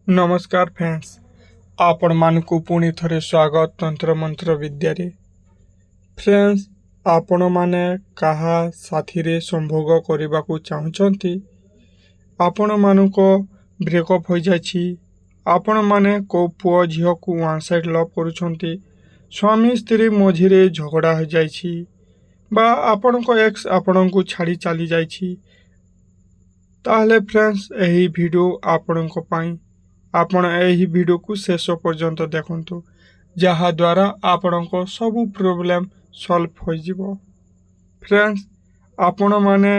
नमस्कार फ्रेंड्स, आपण मानकु पुणी थरे स्वागत तंत्र मंत्र विद्यारे। फ्रेंड्स, आपण माने कहा साथी रे संभोग करने को चाहते, आपण मानुको ब्रेकअप हो जाछि, आपण माने को पुओ झियो को वन साइड लव करुछंती, स्वामी स्त्री मझिरे झगड़ा हो जाछि बा आपण को एक्स आपण को छाड़ी चली जाछि, ताहले फ्रेंड्स एही वीडियो आपण को पाई आपण एही वीडियो को शेष पर्यंत देखंतु, जहा द्वारा आपण को सब प्रॉब्लम सॉल्व हो जिवो। फ्रेंड्स, आपण माने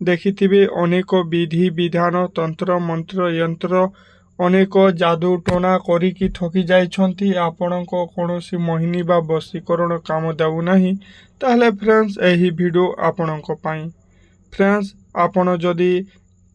देखिथिबे अनेक विधि विधान तंत्र मंत्र यंत्र अनेक जादू टोना करिकी ठकी जाइछंती, आपण को कोनोसी मोहिनी बा वशीकरण काम देउ नाही, ताहले फ्रेंड्स एही वीडियो आपण को पाई। फ्रेंड्स, आपण जदी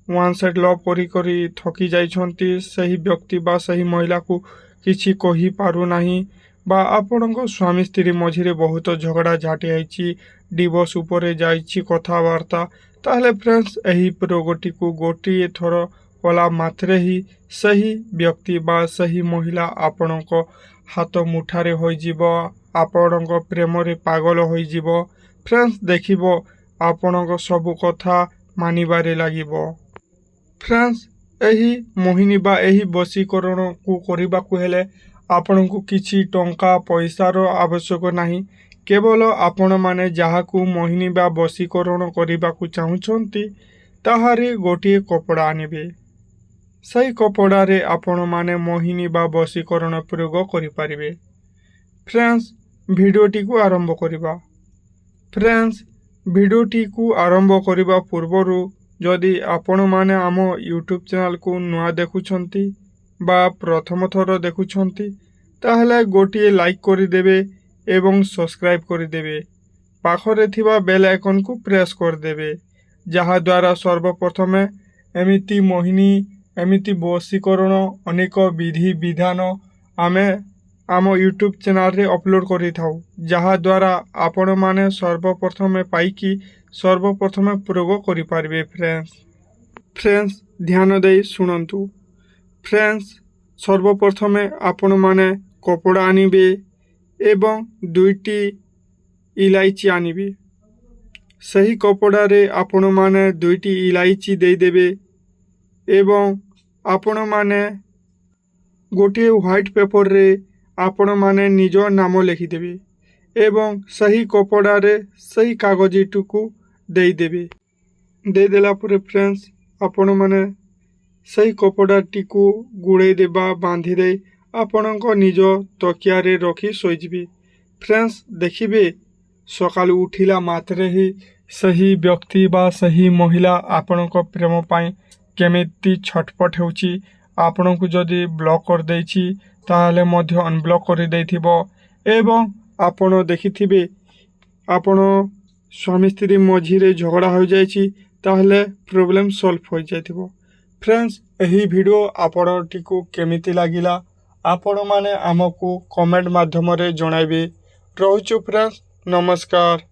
वन साइड लव करी करी थकी जाइछंती, सही व्यक्ति बा सही महिला को किछि कही पारु नाही बा आपणको स्वामी स्त्री मझिरे बहुत झगड़ा झाटी आइछि, डिवोर्स उपरे जाइछि कथावार्ता, ताहले फ्रेंड्स एही रोगटी को गोटिए थर कला मात्रे ही सही व्यक्ति बा सही महिला आपणको हाथ मुठारे होई जिवो, आपणको प्रेम रे पागल होई जिवो। फ्रेंड्स, देखिबो आपणको सब कथा मानिबारे लागिबो। फ्रेंड्स, एही मोहिनी बा एही वशीकरण को करिबा को हेले आपण को किछि टंका पैसार आवश्यक नाही, केवल आपण माने जहा को मोहिनी बा वशीकरण करिबा को चाहुछंती ताहारे गोटिए कपड़ा आनिबे। सही कपड़ा रे आपण माने मोहिनी बा वशीकरण प्रयोग करि परिबे। फ्रेंड्स, वीडियोटी को आरंभ करिबा। फ्रेंड्स, वीडियोटी को आरंभ करिबा पूर्वरु जदि आपण माने आम यूट्यूब चैनल को नुआ देखुछंती बा प्रथम थर देखुछंती, ताहले गोटिए लाइक करिदेबे एवं सब्सक्राइब करिदेबे, पाखरे थिबा बेल आइकन को प्रेस करदेबे, जहा द्वारा सर्वप्रथमे एमिति मोहिनी एमिति वशीकरण अनेक विधि विधान आमे आम यूट्यूब चैनल रे अपलोड करि थाउ, जहा द्वारा आपण माने सर्वप्रथमे पाइकी सर्वप्रथमे प्रयोग करि पारिबे। फ्रेंड्स, ध्यान दे सुनंतु। फ्रेंड्स, सर्वप्रथमे आपण माने कपड़ा आनिबे एवं दुईटी इलायची आनिबे। सही कपड़ा रे आपण माने दुईटी इलायची दे देबे एवं आपण माने गोटे व्हाइट पेपर रे आपण माने निज नाम लिखि देबे एवं सही कपड़ा रे सही कागजटी को दे देबे। दे देला परे फ्रेंड्स, आपण माने सही कपड़ाटी को गुड़े देबा बांधी दे आपण को निज तकिया रे रखी सोइजिबे। फ्रेंड्स, देखिबे सकाल उठिला मात्रे ही सही व्यक्ति बा सही महिला आपण को प्रेम पाई केमिति छटपट होउची, आपण को जदि ब्लॉक कर देछि ताहले मध्य अनब्लॉक कर देथिबो एवं आपण देखिथिबे आपण स्वामी स्त्री मझिरे झगड़ा हो जाइछि, ताहले प्रॉब्लम सॉल्व हो जाइथिबो। फ्रेंड्स, एही वीडियो आपण टिकु केमिति लागिला आपण माने हमकु कमेंट माध्यम रे जणाइबे। रहउछु फ्रेंड्स, नमस्कार।